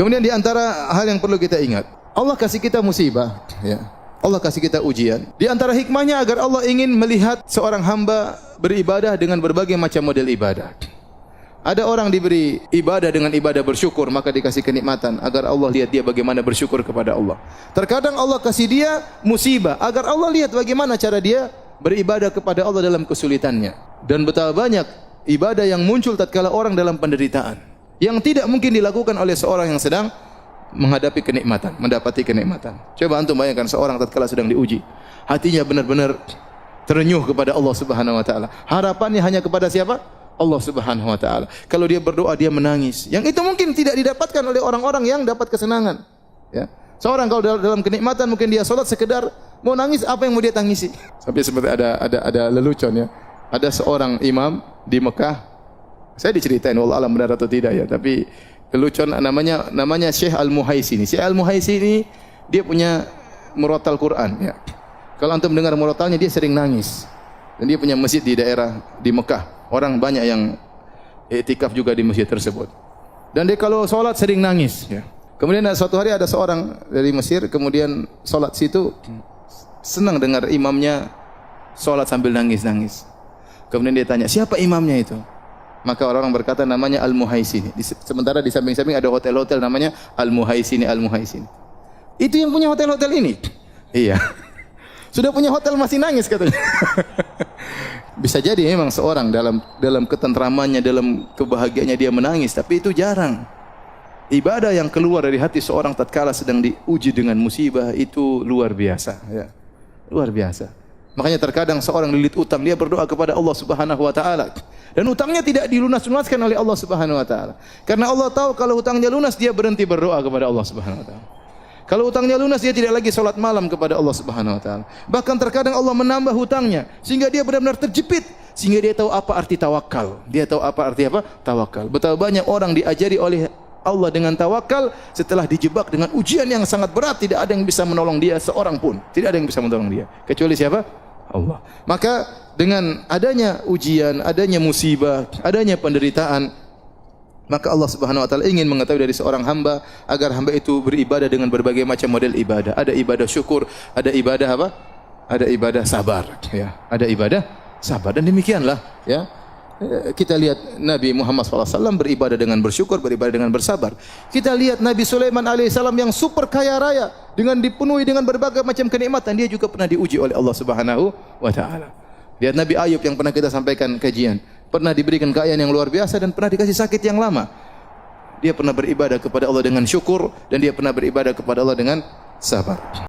Kemudian di antara hal yang perlu kita ingat, Allah kasih kita musibah, ya. Allah kasih kita ujian. Di antara hikmahnya agar Allah ingin melihat seorang hamba beribadah dengan berbagai macam model ibadah. Ada orang diberi ibadah dengan ibadah bersyukur, maka dikasih kenikmatan agar Allah lihat dia bagaimana bersyukur kepada Allah. Terkadang Allah kasih dia musibah agar Allah lihat bagaimana cara dia beribadah kepada Allah dalam kesulitannya. Dan betapa banyak ibadah yang muncul tatkala orang dalam penderitaan, yang tidak mungkin dilakukan oleh seorang yang sedang menghadapi kenikmatan, mendapati kenikmatan. Coba antum bayangkan seorang tatkala sedang diuji, hatinya benar-benar terenyuh kepada Allah Subhanahu wa taala. Harapannya hanya kepada siapa? Allah Subhanahu wa taala. Kalau dia berdoa dia menangis. Yang itu mungkin tidak didapatkan oleh orang-orang yang dapat kesenangan. Ya. Seorang kalau dalam kenikmatan mungkin dia salat sekedar mau nangis, apa yang mau dia tangisi? Sampai seperti ada lelucon ya. Ada seorang imam di Mekah. Saya diceritain wallah alam benar atau tidak ya, tapi lelucon namanya Syekh Al-Muhaisini. Syekh Al-Muhaisini dia punya murotal Quran ya. Kalau antum dengar murotalnya dia sering nangis. Dan dia punya masjid di daerah di Mekah. Orang banyak yang iktikaf juga di masjid tersebut. Dan dia kalau salat sering nangis ya. Kemudian suatu hari ada seorang dari Mesir kemudian salat situ, senang dengar imamnya salat sambil nangis-nangis. Kemudian dia tanya, "Siapa imamnya itu?" Maka orang berkata namanya Al-Muhaisini. Sementara di samping-samping ada hotel-hotel namanya Al-Muhaisini, Al-Muhaisini. Itu yang punya hotel-hotel ini? Iya. Sudah punya hotel masih nangis katanya. Bisa jadi memang seorang dalam ketentramannya, dalam kebahagiaannya dia menangis, tapi itu jarang. Ibadah yang keluar dari hati seorang tatkala sedang diuji dengan musibah itu luar biasa, ya. Luar biasa. Makanya terkadang seorang lilit utang, dia berdoa kepada Allah Subhanahu wa taala. Dan utangnya tidak dilunas-lunaskan oleh Allah Subhanahu wa taala. Karena Allah tahu kalau utangnya lunas dia berhenti berdoa kepada Allah Subhanahu wa taala. Kalau utangnya lunas dia tidak lagi salat malam kepada Allah Subhanahu wa taala. Bahkan terkadang Allah menambah hutangnya sehingga dia benar-benar terjepit, sehingga dia tahu apa arti tawakal. Dia tahu apa arti apa? Tawakal. Betapa banyak orang diajari oleh Allah dengan tawakal setelah dijebak dengan ujian yang sangat berat, tidak ada yang bisa menolong dia seorang pun. Tidak ada yang bisa menolong dia kecuali siapa? Allah. Maka dengan adanya ujian, adanya musibah, adanya penderitaan, maka Allah Subhanahu wa taala ingin mengetahui dari seorang hamba agar hamba itu beribadah dengan berbagai macam model ibadah. Ada ibadah syukur, ada ibadah apa? Ada ibadah sabar, ya. Ada ibadah sabar dan demikianlah, ya. Kita lihat Nabi Muhammad SAW beribadah dengan bersyukur, beribadah dengan bersabar. Kita lihat Nabi Sulaiman alaihissalam yang super kaya raya dengan dipenuhi dengan berbagai macam kenikmatan, dia juga pernah diuji oleh Allah Subhanahu wa taala. Lihat Nabi Ayub yang pernah kita sampaikan kajian, pernah diberikan kekayaan yang luar biasa dan pernah dikasih sakit yang lama. Dia pernah beribadah kepada Allah dengan syukur dan dia pernah beribadah kepada Allah dengan sabar.